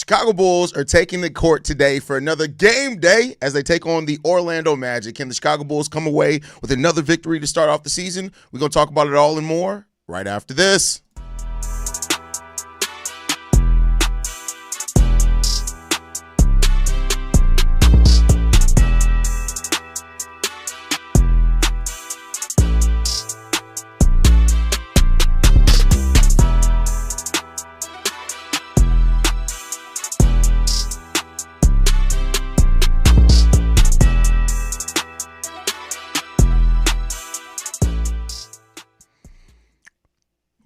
Chicago Bulls are taking the court today for another game day as they take on the Orlando Magic. Can the Chicago Bulls come away with another victory to start off the season? We're going to talk about it all and more right after this.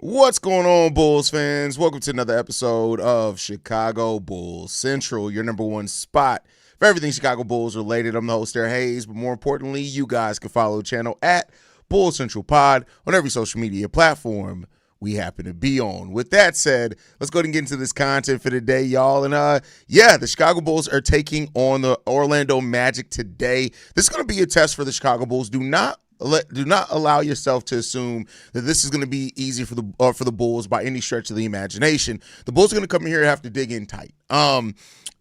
What's going on, Bulls fans? Welcome to another episode of Chicago Bulls Central, your number one spot for everything Chicago Bulls related. I'm the host there, Haize, but more importantly, you guys can follow the channel at Bulls Central Pod on every social media platform we happen to be on. With that said, let's go ahead and get into this content for today, y'all. And the Chicago Bulls are taking on the Orlando Magic today. This is going to be a test for the Chicago Bulls. Do not allow yourself to assume that this is going to be easy for the Bulls by any stretch of the imagination. The Bulls are going to come in here and have to dig in tight.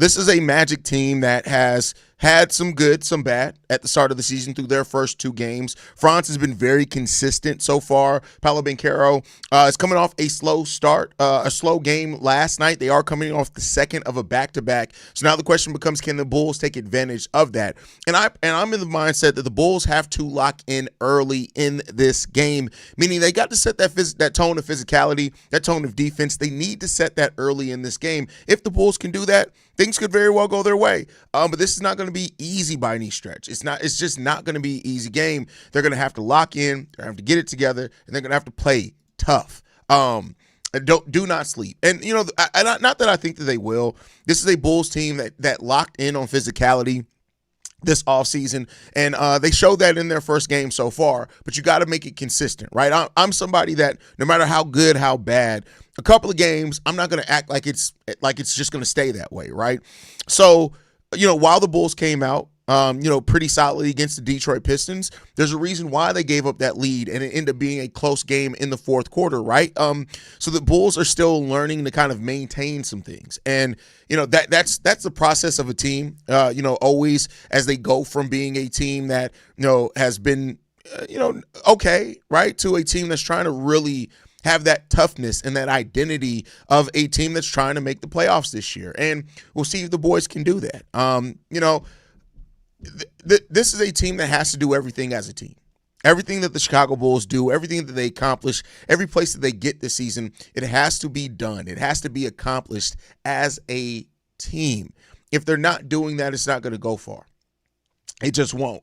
This is a Magic team that has had some good, some bad at the start of the season through their first two games. Franz has been very consistent so far. Paolo Banchero is coming off a slow start, a slow game last night. They are coming off the second of a back-to-back. So now the question becomes, can the Bulls take advantage of that? And I'm in the mindset that the Bulls have to lock in early in this game, meaning they got to set that tone of physicality, that tone of defense. They need to set that early in this game. If the Bulls can do that, things could very well go their way. But this is not going to be easy by any stretch. It's just not going to be an easy game. They're going to have to lock in. They're going to have to get it together, and they're going to have to play tough. Do not sleep. And, not that I think that they will. This is a Bulls team that locked in on physicality this offseason, and they showed that in their first game so far, but you got to make it consistent, right? I'm somebody that no matter how good, how bad, a couple of games, I'm not going to act like it's just going to stay that way, right? So, while the Bulls came out, pretty solidly against the Detroit Pistons, there's a reason why they gave up that lead, and it ended up being a close game in the fourth quarter, right? So the Bulls are still learning to kind of maintain some things, and that's the process of a team. Always as they go from being a team that has been okay, right, to a team that's trying to really have that toughness and that identity of a team that's trying to make the playoffs this year. And we'll see if the boys can do that. This is a team that has to do everything as a team. Everything that the Chicago Bulls do, everything that they accomplish, every place that they get this season, it has to be done. It has to be accomplished as a team. If they're not doing that, it's not going to go far. It just won't.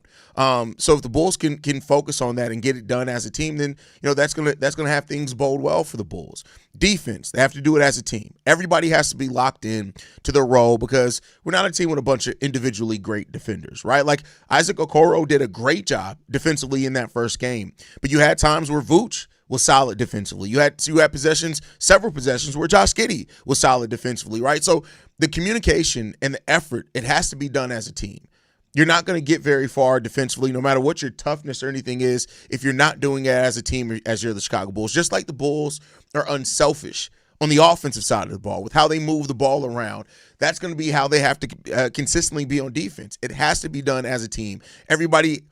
So if the Bulls can focus on that and get it done as a team, then that's gonna have things bode well for the Bulls. Defense, they have to do it as a team. Everybody has to be locked in to their role because we're not a team with a bunch of individually great defenders, right? Like Isaac Okoro did a great job defensively in that first game, but you had times where Vooch was solid defensively. You had several possessions where Josh Giddey was solid defensively, right? So the communication and the effort, it has to be done as a team. You're not going to get very far defensively, no matter what your toughness or anything is, if you're not doing it as a team as you're the Chicago Bulls. Just like the Bulls are unselfish on the offensive side of the ball with how they move the ball around, that's going to be how they have to consistently be on defense. It has to be done as a team. Everybody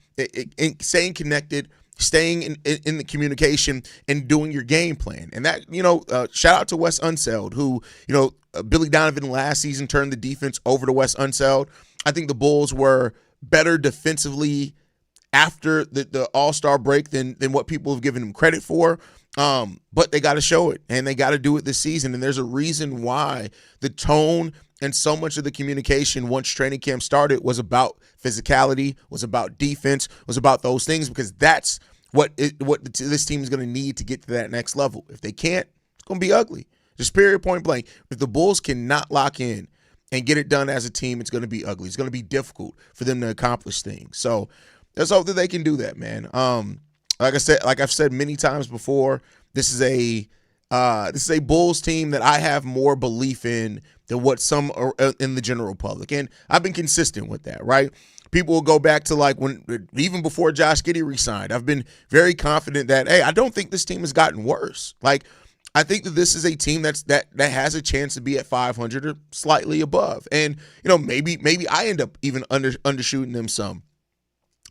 staying connected, staying in the communication, and doing your game plan. And that, shout out to Wes Unseld, who, Billy Donovan last season turned the defense over to Wes Unseld. I think the Bulls were better defensively after the All-Star break than what people have given them credit for. But they got to show it, and they got to do it this season. And there's a reason why the tone and so much of the communication once training camp started was about physicality, was about defense, was about those things, because that's what this team is going to need to get to that next level. If they can't, it's going to be ugly. Just period, point blank. If the Bulls cannot lock in and get it done as a team, it's going to be ugly. It's going to be difficult for them to accomplish things. So let's hope that they can do that, man. Like I've said many times before, this is a Bulls team that I have more belief in than what some are in the general public, and I've been consistent with that, right? People will go back to even before Josh Giddey resigned. I've been very confident that, hey, I don't think this team has gotten worse. Like, I think that this is a team that has a chance to be at 500 or slightly above. And, maybe I end up even undershooting them some.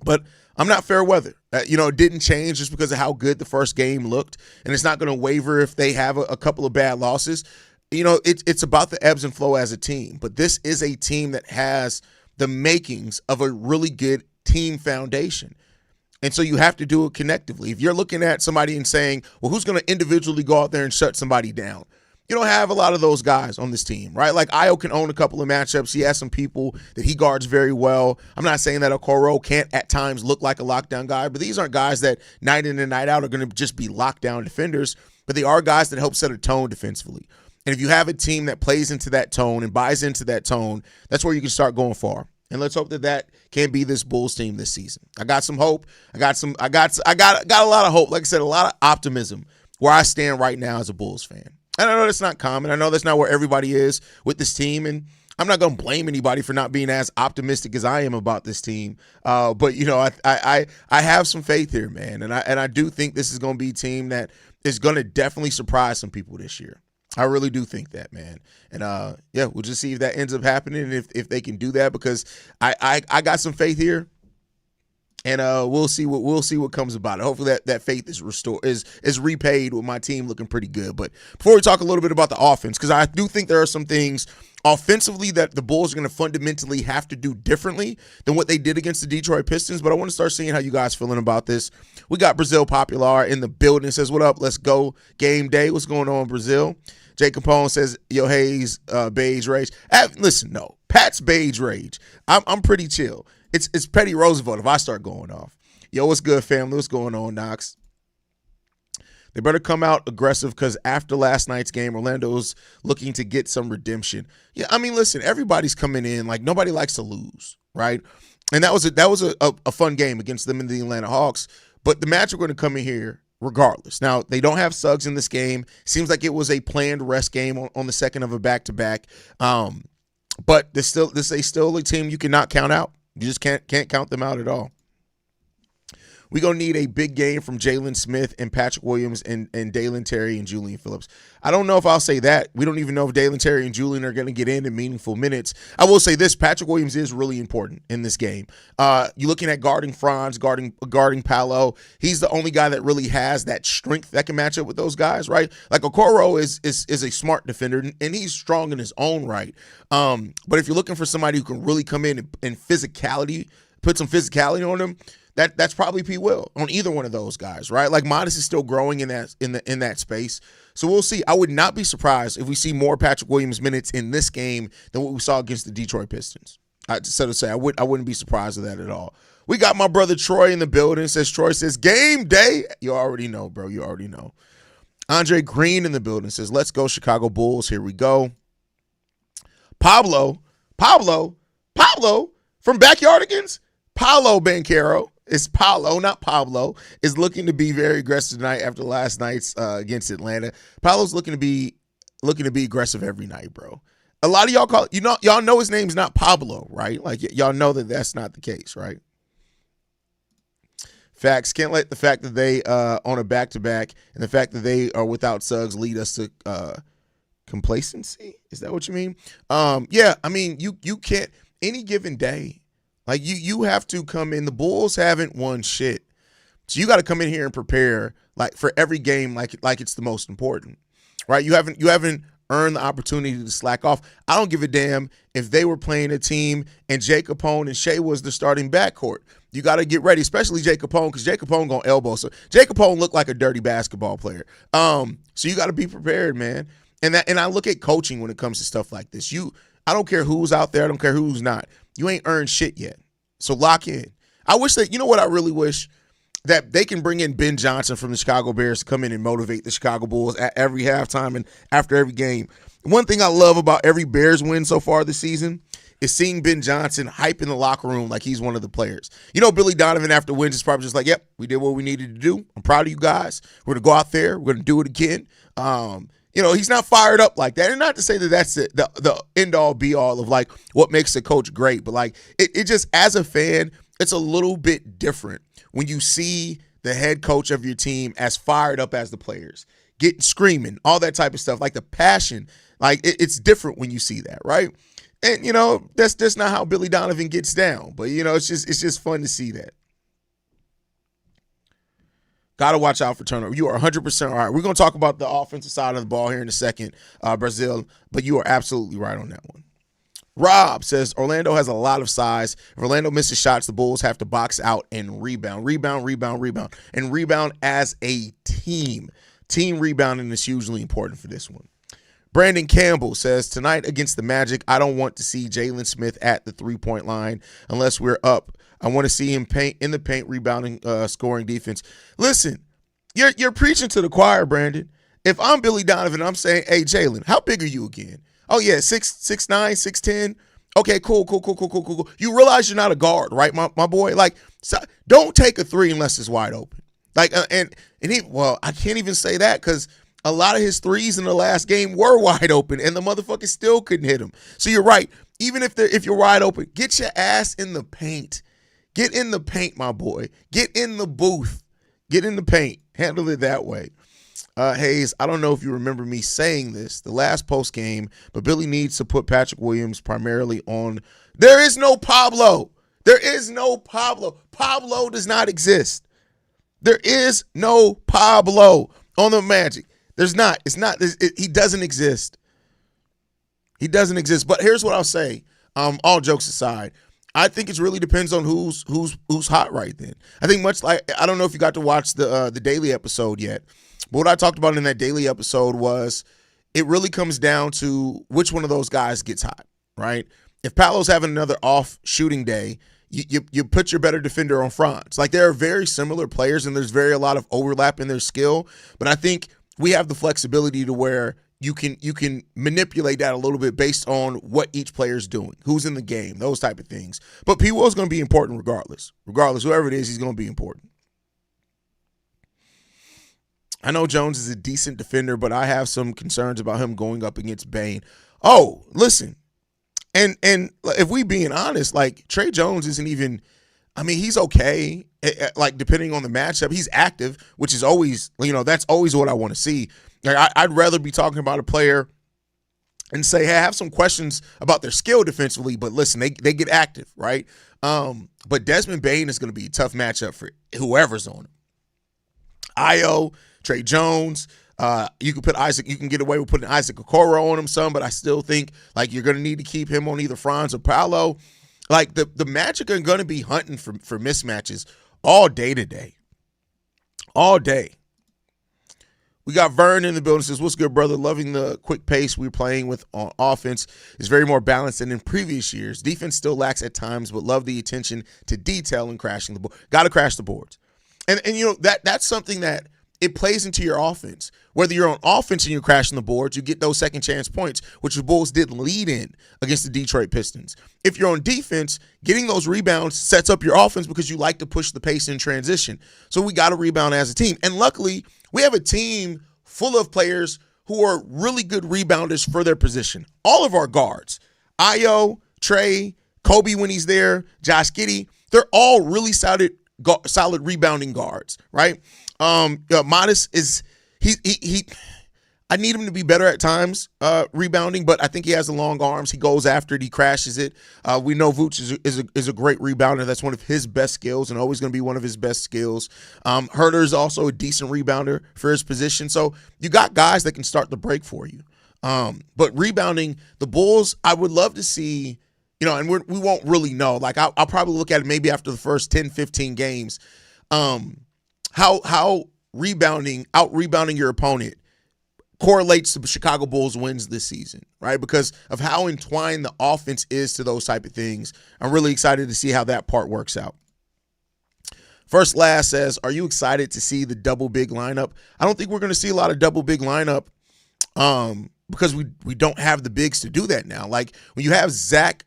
But I'm not fair weather. It didn't change just because of how good the first game looked, and it's not going to waver if they have a couple of bad losses. It's about the ebbs and flow as a team. But this is a team that has the makings of a really good team foundation. And so you have to do it connectively. If you're looking at somebody and saying, well, who's going to individually go out there and shut somebody down? You don't have a lot of those guys on this team, right? Like Io can own a couple of matchups. He has some people that he guards very well. I'm not saying that Okoro can't at times look like a lockdown guy, but these aren't guys that night in and night out are going to just be lockdown defenders, but they are guys that help set a tone defensively. And if you have a team that plays into that tone and buys into that tone, that's where you can start going far. And let's hope that can be this Bulls team this season. I got some hope. I got a lot of hope. Like I said, a lot of optimism where I stand right now as a Bulls fan. And I know that's not common. I know that's not where everybody is with this team. And I'm not going to blame anybody for not being as optimistic as I am about this team. But I have some faith here, man. And I do think this is going to be a team that is going to definitely surprise some people this year. I really do think that, man. And we'll just see if that ends up happening, and if they can do that, because I got some faith here, and we'll see what comes about it. Hopefully that faith is restored, is repaid with my team looking pretty good. But before we talk a little bit about the offense, because I do think there are some things offensively that the Bulls are going to fundamentally have to do differently than what they did against the Detroit Pistons. But I want to start seeing how you guys feeling about this. We got Brazil Popular in the building. Says, what up? Let's go. Game day. What's going on, Brazil? Jay Capone says, yo, Haize, beige rage. Listen, no. Pat's beige rage. I'm pretty chill. It's Petty Roosevelt if I start going off. Yo, what's good, family? What's going on, Knox? They better come out aggressive, because after last night's game, Orlando's looking to get some redemption. Yeah, I mean, listen, everybody's coming in. Like, nobody likes to lose, right? And that was a fun game against them in the Atlanta Hawks. But the Magic are going to come in here regardless. Now, they don't have Suggs in this game. Seems like it was a planned rest game on the second of a back-to-back. But this is still a team you cannot count out. You just can't count them out at all. We're going to need a big game from Jalen Smith and Patrick Williams and Dalen Terry and Julian Phillips. I don't know if I'll say that. We don't even know if Dalen Terry and Julian are going to get in meaningful minutes. I will say this, Patrick Williams is really important in this game. You're looking at guarding Franz, guarding Paolo. He's the only guy that really has that strength that can match up with those guys, right? Like Okoro is a smart defender, and he's strong in his own right. But if you're looking for somebody who can really come in and physicality, put some physicality on him, that's probably P. Will on either one of those guys, right? Like Modest is still growing in that space. So we'll see. I would not be surprised if we see more Patrick Williams minutes in this game than what we saw against the Detroit Pistons. I wouldn't be surprised with that at all. We got my brother Troy in the building. Troy says, game day. You already know, bro. You already know. Andre Green in the building says, let's go Chicago Bulls. Here we go. Pablo from Backyardigans. Paolo Banchero. It's Paolo, not Pablo, is looking to be very aggressive tonight after last night's against Atlanta. Paolo's looking to be aggressive every night, bro. A lot of y'all y'all know his name's not Pablo, right? Like y'all know that that's not the case, right? Facts. Can't let the fact that they on a back-to-back and the fact that they are without Suggs lead us to complacency. Is that what you mean? Yeah, I mean, you can't, any given day, like you have to come in. The Bulls haven't won shit. So you got to come in here and prepare like for every game like it's the most important. Right? You haven't earned the opportunity to slack off. I don't give a damn if they were playing a team and Jay Capone and Shea was the starting backcourt. You got to get ready, especially Jay Capone, because Jay Capone gonna elbow. So Jay Capone looked like a dirty basketball player. So you got to be prepared, man. And I look at coaching when it comes to stuff like this. I don't care who's out there. I don't care who's not. You ain't earned shit yet. So lock in. I wish that, you know what I really wish? That they can bring in Ben Johnson from the Chicago Bears to come in and motivate the Chicago Bulls at every halftime and after every game. One thing I love about every Bears win so far this season is seeing Ben Johnson hype in the locker room like he's one of the players. You know, Billy Donovan after wins is probably just like, yep, we did what we needed to do. I'm proud of you guys. We're going to go out there. We're going to do it again. He's not fired up like that. And not to say that that's the end-all, be-all of, like, what makes a coach great. But, like, it just, as a fan, it's a little bit different when you see the head coach of your team as fired up as the players. getting screaming, all that type of stuff, like the passion. Like it's different when you see that, right? And that's just not how Billy Donovan gets down. But it's just fun to see that. Got to watch out for turnover. You are 100% all right. We're going to talk about the offensive side of the ball here in a second, Brazil, but you are absolutely right on that one. Rob says Orlando has a lot of size. If Orlando misses shots, the Bulls have to box out and rebound, and rebound as a team. Team rebounding is hugely important for this one. Brandon Campbell says, tonight against the Magic, I don't want to see Jalen Smith at the three-point line unless we're up. I want to see him in the paint, rebounding, scoring defense. Listen, you're preaching to the choir, Brandon. If I'm Billy Donovan, I'm saying, hey, Jalen, how big are you again? Oh, yeah, 6'9", 6'10". Okay, cool. You realize you're not a guard, right, my boy? Like, so don't take a three unless it's wide open. Like, I can't even say that because a lot of his threes in the last game were wide open, and the motherfucker still couldn't hit him. So you're right. Even if you're wide open, get your ass in the paint. Get in the paint, my boy. Get in the booth. Get in the paint. Handle it that way. Haize, I don't know if you remember me saying this the last post game, but Billy needs to put Patrick Williams primarily on. There is no Pablo. Pablo does not exist. There is no Pablo on the Magic. There's not. He doesn't exist. He doesn't exist. But here's what I'll say. All jokes aside, I think it really depends on who's hot right then. I think much like, I don't know if you got to watch the daily episode yet, but what I talked about in that daily episode was it really comes down to which one of those guys gets hot, right? If Paolo's having another off shooting day, you put your better defender on Franz. Like, there are very similar players and there's a lot of overlap in their skill, but I think we have the flexibility to where you can manipulate that a little bit based on what each player is doing, who's in the game, those type of things. But P. Will's going to be important regardless. Regardless, whoever it is, he's going to be important. I know Jones is a decent defender, but I have some concerns about him going up against Bane. Oh, listen, and if we being honest, like, Trey Jones isn't even, I mean, he's okay. Like, depending on the matchup, he's active, which is always, that's always what I want to see. Like, I'd rather be talking about a player and say, hey, I have some questions about their skill defensively, but listen, they get active, right? But Desmond Bane is going to be a tough matchup for whoever's on him. Io, Trey Jones, you can get away with putting Isaac Okoro on him some, but I still think, like, you're going to need to keep him on either Franz or Paolo. Like, the Magic are going to be hunting for mismatches all day today. All day. We got Vern in the building. Says, what's good, brother? Loving the quick pace we're playing with on offense. Is very more balanced than in previous years. Defense still lacks at times, but love the attention to detail and crashing the board. Got to crash the boards. And that's something that it plays into your offense. Whether you're on offense and you're crashing the boards, you get those second chance points, which the Bulls did lead in against the Detroit Pistons. If you're on defense, getting those rebounds sets up your offense because you like to push the pace in transition. So we got to rebound as a team. And luckily, we have a team full of players who are really good rebounders for their position. All of our guards, Io, Trey, Kobe when he's there, Josh Giddey, they're all really solid rebounding guards, right? Modest is he I need him to be better at times rebounding, but I think he has the long arms. He goes after it. He crashes it. We know Vooch is a great rebounder. That's one of his best skills and always going to be one of his best skills. Herter is also a decent rebounder for his position. So you got guys that can start the break for you. But rebounding, the Bulls, I would love to see, and we won't really know. Like, I'll probably look at it maybe after the first 10, 15 games, how out rebounding your opponent correlates to the Chicago Bulls wins this season, right? Because of how entwined the offense is to those type of things. I'm really excited to see how that part works out. First Last says, are you excited to see the double big lineup? I don't think we're going to see a lot of double big lineup because we don't have the bigs to do that now. Like, when you have Zach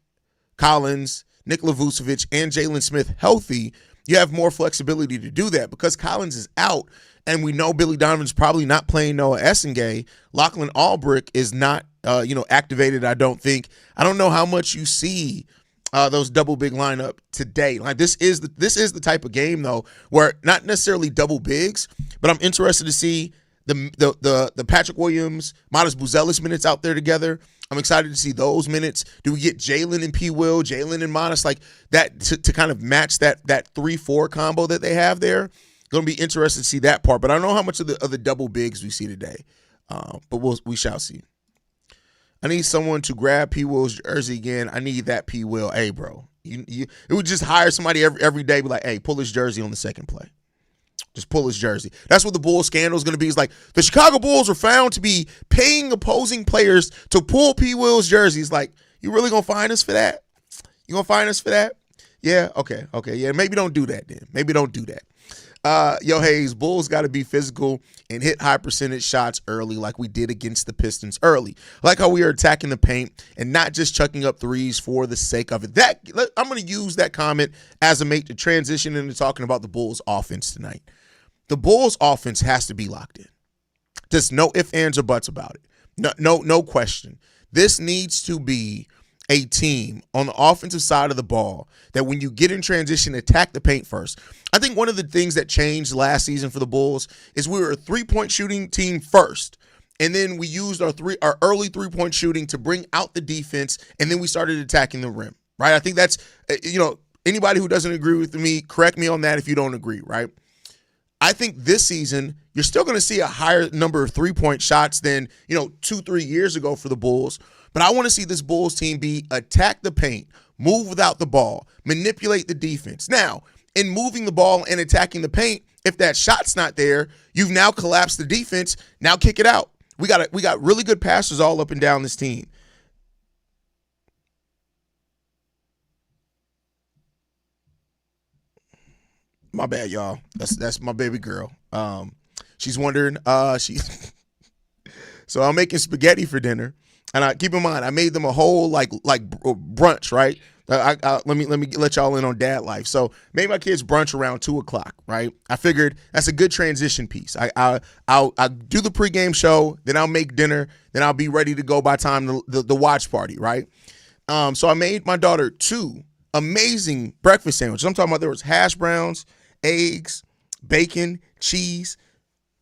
Collins, Nikola Vucevic, and Jalen Smith healthy, you have more flexibility to do that. Because Collins is out, and we know Billy Donovan's probably not playing Noah Essengay. Lachlan Albrick is not, activated. I don't know how much you see those double big lineup today. Like, this is the type of game though where not necessarily double bigs, but I'm interested to see the Patrick Williams, Modest Buzelis minutes out there together. I'm excited to see those minutes. Do we get Jalen and P. Will, Jalen and Modest, like that to kind of match that 3-4 combo that they have there? Going to be interested to see that part. But I don't know how much of the double bigs we see today. But we shall see. I need someone to grab P. Will's jersey again. I need that P. Will. Hey, bro. It would just hire somebody every day, be like, hey, pull his jersey on the second play. Just pull his jersey. That's what the Bulls scandal is going to be. It's like the Chicago Bulls were found to be paying opposing players to pull P. Will's jersey. It's like, you really going to find us for that? You going to find us for that? Yeah, okay. Yeah, maybe don't do that then. Maybe don't do that. Yo, Haize, Bulls got to be physical and hit high percentage shots early like we did against the Pistons early. I like how we are attacking the paint and not just chucking up threes for the sake of it. I'm going to use that comment as a mate to transition into talking about the Bulls offense tonight. The Bulls offense has to be locked in. Just no ifs, ands, or buts about it. No question. This needs to be a team on the offensive side of the ball that when you get in transition, attack the paint first. I think one of the things that changed last season for the Bulls is we were a three-point shooting team first, and then we used our early three-point shooting to bring out the defense, and then we started attacking the rim, right? I think that's, anybody who doesn't agree with me, correct me on that if you don't agree, right? I think this season, you're still going to see a higher number of three-point shots than, 2-3 years ago for the Bulls. But I want to see this Bulls team be attack the paint, move without the ball, manipulate the defense. Now, in moving the ball and attacking the paint, if that shot's not there, you've now collapsed the defense. Now kick it out. We got really good passers all up and down this team. My bad, y'all. That's my baby girl. She's wondering. So I'm making spaghetti for dinner. And keep in mind, I made them a whole like brunch, right? Let me let y'all in on dad life. So made my kids brunch around 2:00, right? I figured that's a good transition piece. I'll do the pregame show, then I'll make dinner, then I'll be ready to go by time the watch party, right? So I made my daughter 2 amazing breakfast sandwiches. I'm talking about there was hash browns, eggs, bacon, cheese,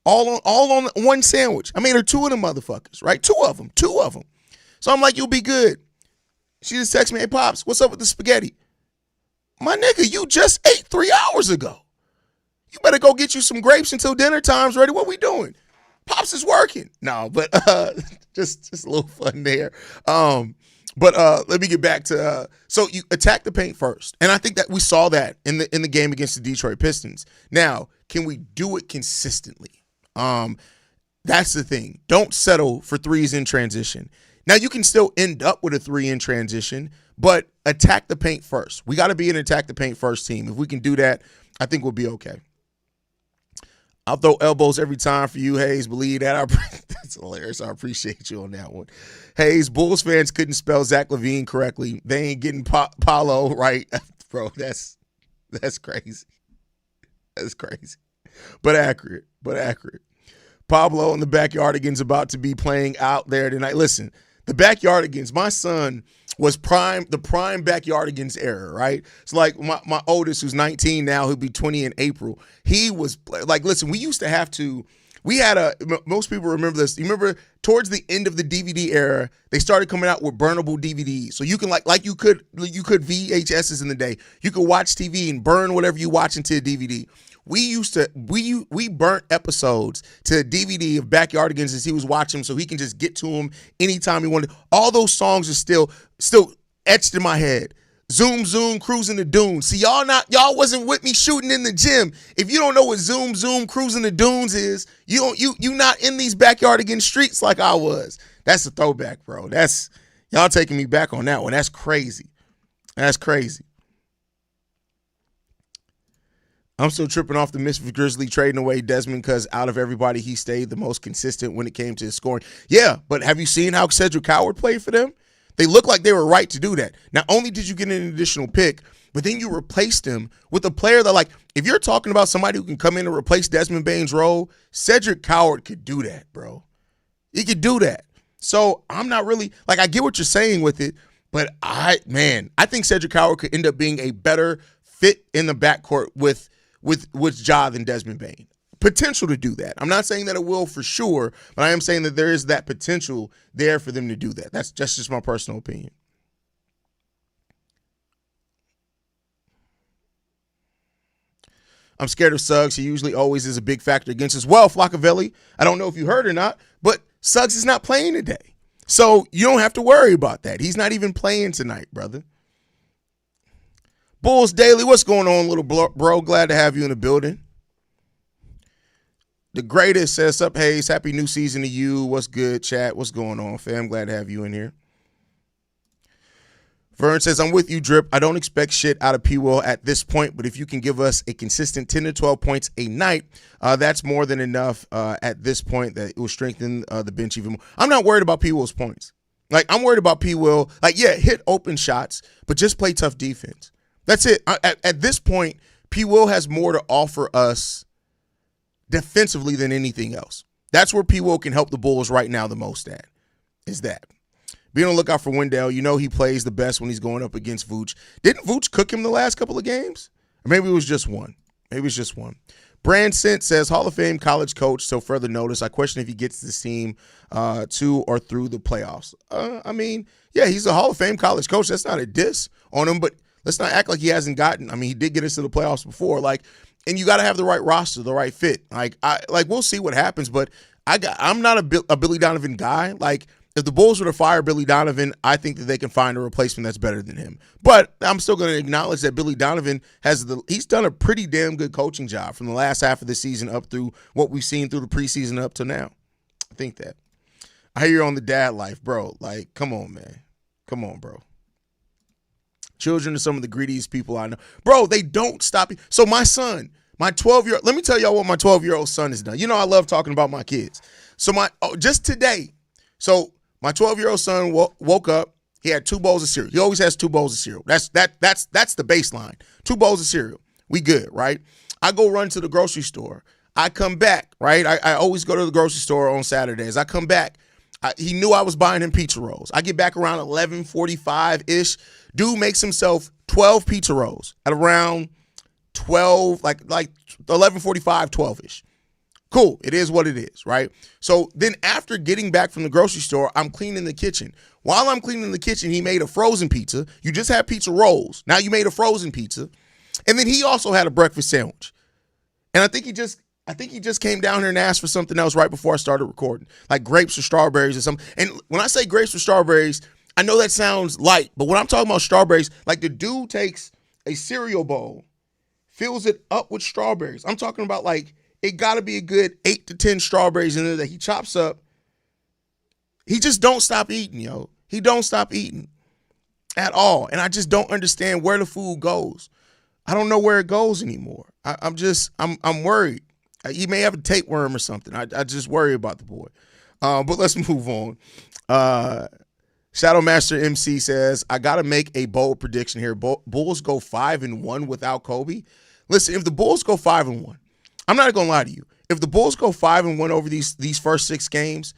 all on one sandwich. I made her 2 of them motherfuckers, right? 2 of them. So I'm like, you'll be good. She just texted me, hey, Pops, what's up with the spaghetti? My nigga, you just ate 3 hours ago. You better go get you some grapes until dinner time's ready. What we doing? Pops is working. No, but just a little fun there. But let me get back to so you attack the paint first. And I think that we saw that in the game against the Detroit Pistons. Now, can we do it consistently? That's the thing. Don't settle for threes in transition. Now, you can still end up with a 3 in transition, but attack the paint first. We got to be an attack the paint first team. If we can do that, I think we'll be okay. I'll throw elbows every time for you, Haize. Believe that. That's hilarious. I appreciate you on that one. Haize, Bulls fans couldn't spell Zach LaVine correctly. They ain't getting Paulo right. Bro, that's crazy. That's crazy. But accurate. Pablo and the Backyardigans about to be playing out there tonight. Listen, the Backyardigans, my son was the prime Backyardigans era, right? It's like my oldest, who's 19 now, he'll be 20 in April. He was like, listen, we used to have to, most people remember this. You remember towards the end of the DVD era, they started coming out with burnable DVDs. So you can like you could VHSs in the day. You could watch TV and burn whatever you watch into a DVD. We burnt episodes to a DVD of Backyardigans as he was watching them so he can just get to them anytime he wanted. All those songs are still etched in my head. Zoom, zoom, cruising the dunes. See, y'all wasn't with me shooting in the gym. If you don't know what zoom, zoom, cruising the dunes is, you not in these Backyardigans streets like I was. That's a throwback, bro. Y'all taking me back on that one. That's crazy. I'm still tripping off the Memphis Grizzlies trading away Desmond because out of everybody, he stayed the most consistent when it came to his scoring. Yeah, but have you seen how Cedric Howard played for them? They look like they were right to do that. Not only did you get an additional pick, but then you replaced him with a player that, like, if you're talking about somebody who can come in and replace Desmond Bane's role, Cedric Howard could do that, bro. He could do that. So I'm not really, like, I get what you're saying with it, but I think Cedric Howard could end up being a better fit in the backcourt with Ja than Desmond Bane. potential to do that. I'm not saying that it will for sure, but I am saying that there is that potential there for them to do that. That's just my personal opinion. I'm scared of Suggs. He usually always is a big factor against us. Well, Flockavelli, I don't know if you heard or not, but Suggs is not playing today. So you don't have to worry about that. He's not even playing tonight, brother. Bulls Daily, what's going on, little bro? Glad to have you in the building. The greatest says, up, Haize. Happy new season to you. What's good, chat? What's going on, fam? Glad to have you in here. Vern says, I'm with you, Drip. I don't expect shit out of P-Will at this point, but if you can give us a consistent 10 to 12 points a night, that's more than enough at this point that it will strengthen the bench even more. I'm not worried about P-Will's points. Like, I'm worried about P-Will. Like, yeah, hit open shots, but just play tough defense. That's it. At this point, P-Will has more to offer us defensively than anything else. That's where P-Will can help the Bulls right now the most at, is that. Be on the lookout for Wendell. You know he plays the best when he's going up against Vooch. Didn't Vooch cook him the last couple of games? Or maybe it was just one. Maybe it was just one. Brand Sent says, Hall of Fame college coach, so further notice. I question if he gets this team to or through the playoffs. I mean, yeah, he's a Hall of Fame college coach. That's not a diss on him, but let's not act like he hasn't gotten. I mean, he did get us to the playoffs before. Like, and you got to have the right roster, the right fit. Like, we'll see what happens, but I'm not a Billy Donovan guy. Like, if the Bulls were to fire Billy Donovan, I think that they can find a replacement that's better than him. But I'm still going to acknowledge that Billy Donovan he's done a pretty damn good coaching job from the last half of the season up through what we've seen through the preseason up to now. I think that. I hear you're on the dad life, bro. Like, come on, man. Come on, bro. Children are some of the greediest people I know. Bro, they don't stop you. So my son, my 12-year-old, let me tell y'all what my 12-year-old son has done. You know I love talking about my kids. So just today, my 12-year-old son woke up. He had 2 bowls of cereal. He always has 2 bowls of cereal. That's the baseline. 2 bowls of cereal. We good, right? I go run to the grocery store. I come back, right? I always go to the grocery store on Saturdays. I come back. He knew I was buying him pizza rolls. I get back around 11:45-ish. Dude makes himself 12 pizza rolls at around 12, like 11:45, 12-ish. Cool. It is what it is, right? So then after getting back from the grocery store, I'm cleaning the kitchen. While I'm cleaning the kitchen, he made a frozen pizza. You just had pizza rolls. Now you made a frozen pizza. And then he also had a breakfast sandwich. And I think he just came down here and asked for something else right before I started recording, like grapes or strawberries or something. And when I say grapes or strawberries, I know that sounds light, but when I'm talking about strawberries, like the dude takes a cereal bowl, fills it up with strawberries. I'm talking about like, it got to be a good 8 to 10 strawberries in there that he chops up. He just don't stop eating, yo. He don't stop eating at all. And I just don't understand where the food goes. I don't know where it goes anymore. I'm worried. He may have a tapeworm or something. I just worry about the boy. But let's move on. Shadow Master MC says, I got to make a bold prediction here. Bulls go 5-1 without Kobe. Listen, if the Bulls go 5-1, I'm not going to lie to you. If the Bulls go 5-1 over these first 6 games,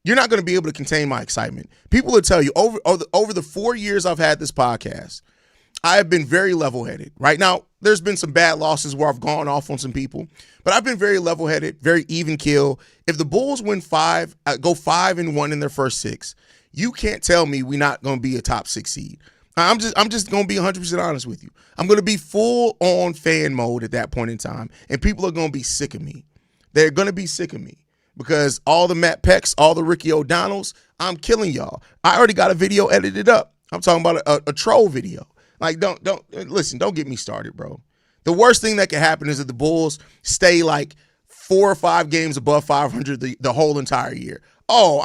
you're not going to be able to contain my excitement. People will tell you, over the 4 years I've had this podcast, I have been very level-headed. Right now, there's been some bad losses where I've gone off on some people, but I've been very level-headed, very even keel. If the Bulls go 5-1 in their first 6, you can't tell me we're not going to be a top 6 seed. I'm just going to be 100% honest with you. I'm going to be full on fan mode at that point in time, and people are going to be sick of me. They're going to be sick of me because all the Matt Pecks, all the Ricky O'Donnells, I'm killing y'all. I already got a video edited up. I'm talking about a troll video. Like, don't get me started, bro. The worst thing that can happen is that the Bulls stay like 4 or 5 games above 500 the whole entire year. Oh,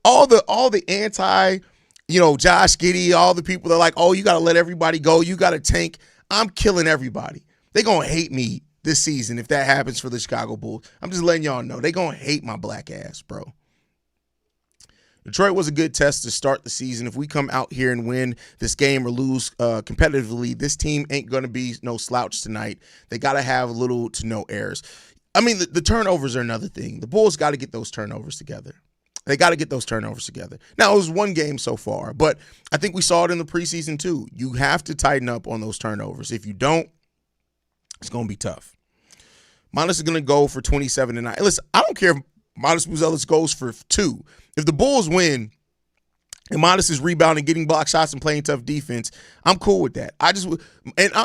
all the anti, Josh Giddey, all the people that are like, oh, you got to let everybody go. You got to tank. I'm killing everybody. They're going to hate me this season if that happens for the Chicago Bulls. I'm just letting y'all know. They're going to hate my black ass, bro. Detroit was a good test to start the season. If we come out here and win this game or lose competitively, this team ain't going to be no slouch tonight. They got to have little to no errors. I mean, the turnovers are another thing. The Bulls got to get those turnovers together. They got to get those turnovers together. Now, it was one game so far, but I think we saw it in the preseason too. You have to tighten up on those turnovers. If you don't, it's going to be tough. Modest is going to go for 27 tonight. Listen, I don't care if Modest Buzelis goes for 2. If the Bulls win and Modest is rebounding, getting block shots, and playing tough defense, I'm cool with that.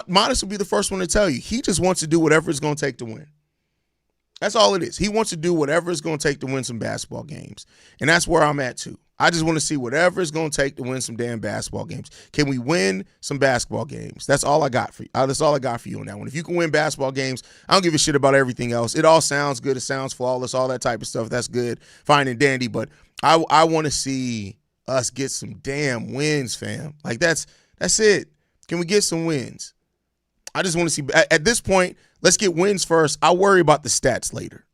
Modest will be the first one to tell you. He just wants to do whatever it's going to take to win. That's all it is. He wants to do whatever it's going to take to win some basketball games. And that's where I'm at, too. I just want to see whatever it's going to take to win some damn basketball games. Can we win some basketball games? That's all I got for you. That's all I got for you on that one. If you can win basketball games, I don't give a shit about everything else. It all sounds good. It sounds flawless, all that type of stuff. That's good, fine and dandy. But I want to see us get some damn wins, fam. Like, that's it. Can we get some wins? I just want to see. At this point, let's get wins first. I'll worry about the stats later.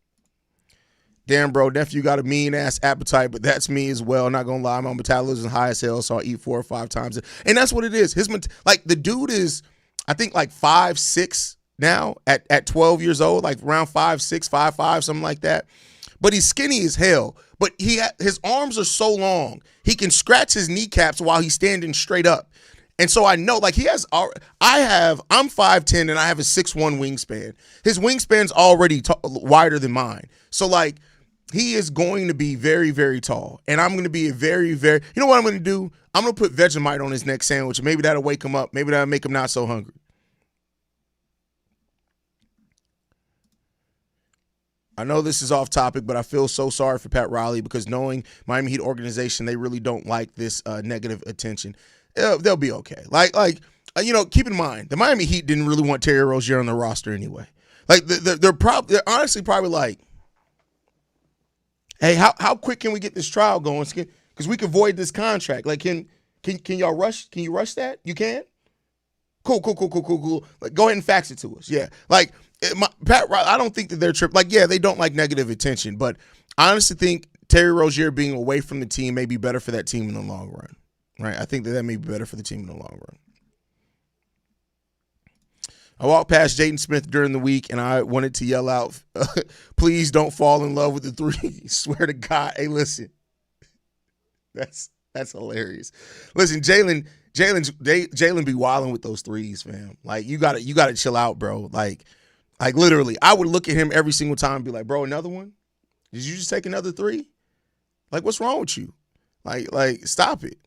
Damn, bro, nephew got a mean-ass appetite, but that's me as well. Not going to lie, my metabolism is high as hell, so I eat 4 or 5 times. And that's what it is. The dude is, I think, like 5'6" now at 12 years old, like around 5'6", 5'5", something like that. But he's skinny as hell. But his arms are so long, he can scratch his kneecaps while he's standing straight up. And so I know, like, I'm 5'10", and I have a 6'1" wingspan. His wingspan's already wider than mine. So, like, he is going to be very, very tall. And I'm going to be a very, very – you know what I'm going to do? I'm going to put Vegemite on his next sandwich. Maybe that'll wake him up. Maybe that'll make him not so hungry. I know this is off topic, but I feel so sorry for Pat Riley because knowing Miami Heat organization, they really don't like this negative attention. They'll be okay. Keep in mind, the Miami Heat didn't really want Terry Rozier on the roster anyway. Like, they're honestly probably like, hey, how quick can we get this trial going? Because we can void this contract. Like, can y'all rush? Can you rush that? You can? Cool. Like, go ahead and fax it to us. Yeah. Like, Pat Riley, I don't think that they're tripping. Like, yeah, they don't like negative attention, but I honestly think Terry Rozier being away from the team may be better for that team in the long run. Right? I think that may be better for the team in the long run. I walked past Jaden Smith during the week, and I wanted to yell out, please don't fall in love with the three. Swear to God. Hey, listen. That's hilarious. Listen, Jalen be wilding with those threes, fam. Like, you gotta chill out, bro. Like literally, I would look at him every single time and be like, bro, another one? Did you just take another 3? Like, what's wrong with you? Like, stop it.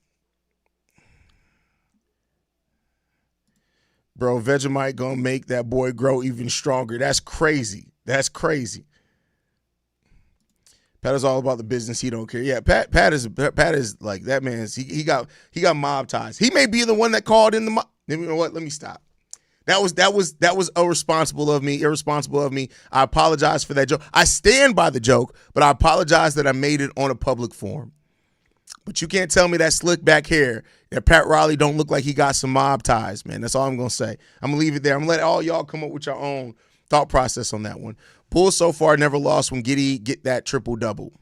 Bro, Vegemite gonna make that boy grow even stronger. That's crazy. Pat is all about the business. He don't care. Yeah, Pat is like, that man's he got mob ties. He may be the one that called in the mob. You know what? Let me stop. That was irresponsible of me. I apologize for that joke. I stand by the joke, but I apologize that I made it on a public forum. But you can't tell me that slick back hair, that Pat Riley don't look like he got some mob ties, man. That's all I'm going to say. I'm going to leave it there. I'm going to let all y'all come up with your own thought process on that one. Bulls so far never lost when Giddey get that triple-double.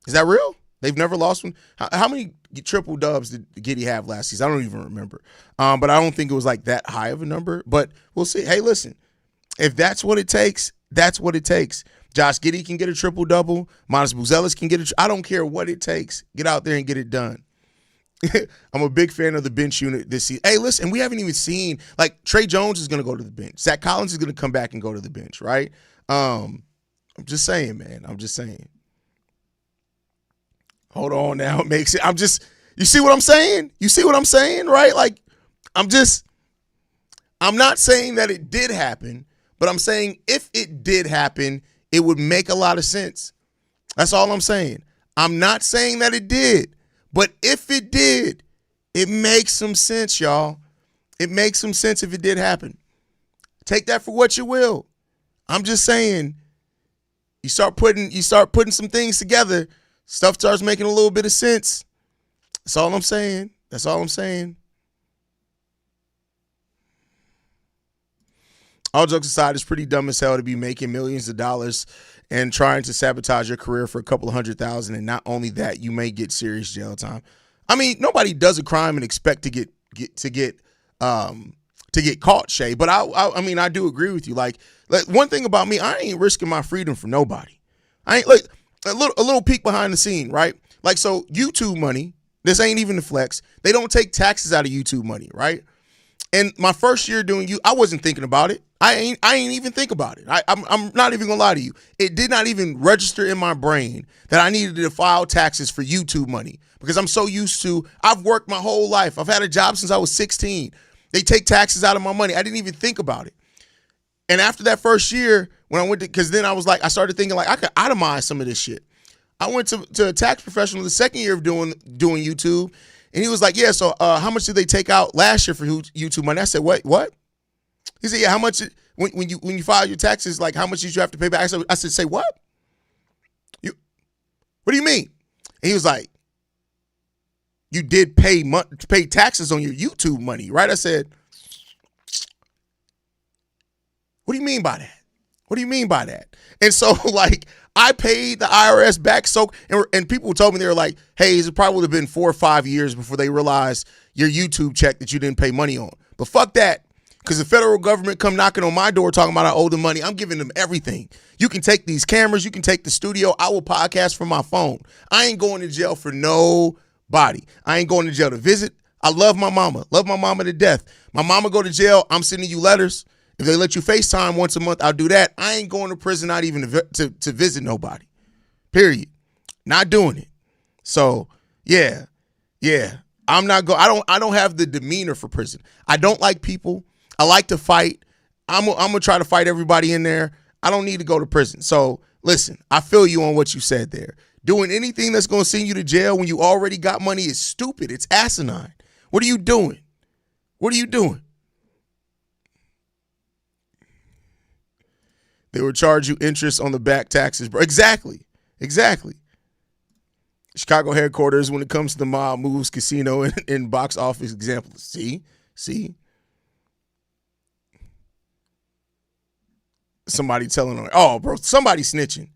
Is that real? They've never lost one? How many triple dubs did Giddey have last season? I don't even remember. But I don't think it was like that high of a number. But we'll see. Hey, listen, if that's what it takes, that's what it takes. Josh Giddey can get a triple-double. Modest Buzelis can get I don't care what it takes. Get out there and get it done. I'm a big fan of the bench unit this season. Hey, listen, we haven't even seen, like, Trey Jones is going to go to the bench. Zach Collins is going to come back and go to the bench, right? I'm just saying, man. I'm just saying. Hold on now. It makes it. You see what I'm saying? You see what I'm saying, right? Like, I'm not saying that it did happen, but I'm saying if it did happen, it would make a lot of sense. That's all I'm saying. I'm not saying that it did, but if it did, it makes some sense, y'all. It makes some sense if it did happen. Take that for what you will. I'm just saying, you start putting some things together, stuff starts making a little bit of sense. That's all I'm saying. All jokes aside, it's pretty dumb as hell to be making millions of dollars and trying to sabotage your career for a couple of $100,000, and not only that, you may get serious jail time. I mean, nobody does a crime and expect to get caught, Shay. But I mean, I do agree with you. Like one thing about me, I ain't risking my freedom for nobody. I ain't like a little peek behind the scene, right? Like, so YouTube money, this ain't even the flex. They don't take taxes out of YouTube money, right? And my first year doing I wasn't thinking about it. I ain't even think about it. I'm not even gonna lie to you. It did not even register in my brain that I needed to file taxes for YouTube money because I'm so used to, I've worked my whole life. I've had a job since I was 16. They take taxes out of my money. I didn't even think about it. And after that first year, when I went to, because then I was like, I started thinking like I could itemize some of this shit. I went to a tax professional the second year of doing YouTube, and he was like, yeah, so how much did they take out last year for YouTube money? I said, what? He said, yeah, how much, when you file your taxes, like how much did you have to pay back? I said, say what? What do you mean? And he was like, you did pay taxes on your YouTube money, right? I said, what do you mean by that? What do you mean by that? And so, like, I paid the IRS back. So, and people told me, they were like, hey, it probably would have been 4 or 5 years before they realized your YouTube check that you didn't pay money on. But fuck that. Because the federal government come knocking on my door talking about I owe them money. I'm giving them everything. You can take these cameras. You can take the studio. I will podcast from my phone. I ain't going to jail for nobody. I ain't going to jail to visit. I love my mama. Love my mama to death. My mama go to jail. I'm sending you letters. If they let you FaceTime once a month, I'll do that. I ain't going to prison, not even to visit nobody. Period. Not doing it. So, yeah. I'm not going. I don't have the demeanor for prison. I don't like people. I like to fight. I'm gonna try to fight everybody in there. I don't need to go to prison. So listen, I feel you on what you said there. Doing anything that's gonna send you to jail when you already got money is stupid. It's asinine. What are you doing? What are you doing? They would charge you interest on the back taxes, bro. Exactly. Chicago headquarters when it comes to the mob moves casino and box office examples. See? Somebody telling on, oh, bro, somebody's snitching.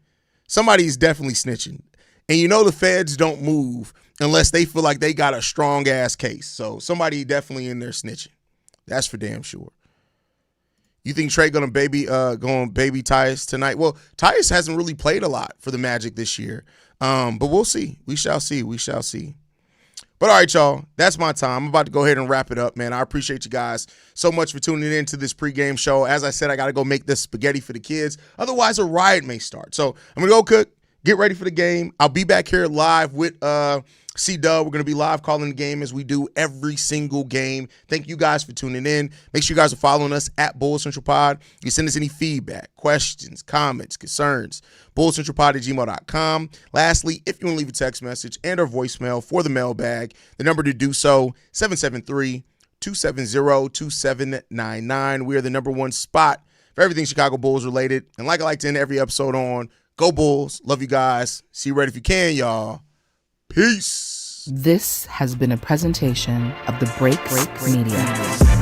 Somebody's definitely snitching. And you know the feds don't move unless they feel like they got a strong-ass case. So somebody definitely in there snitching. That's for damn sure. You think Trey going baby Haize tonight? Well, Haize hasn't really played a lot for the Magic this year. But we'll see. We shall see. But all right, y'all, that's my time. I'm about to go ahead and wrap it up, man. I appreciate you guys so much for tuning in to this pregame show. As I said, I got to go make this spaghetti for the kids. Otherwise, a riot may start. So I'm going to go cook, get ready for the game. I'll be back here live with C-Dub. We're going to be live calling the game as we do every single game. Thank you guys for tuning in. Make sure you guys are following us at Bull Central Pod. You can send us any feedback, questions, comments, concerns, bullcentralpod@gmail.com. Lastly, if you want to leave a text message and or voicemail for the mailbag, the number to do so, 773-270-2799. We are the #1 spot for everything Chicago Bulls related. And like I like to end every episode on, go Bulls. Love you guys. See you right if you can, y'all. Peace. This has been a presentation of the Break Media.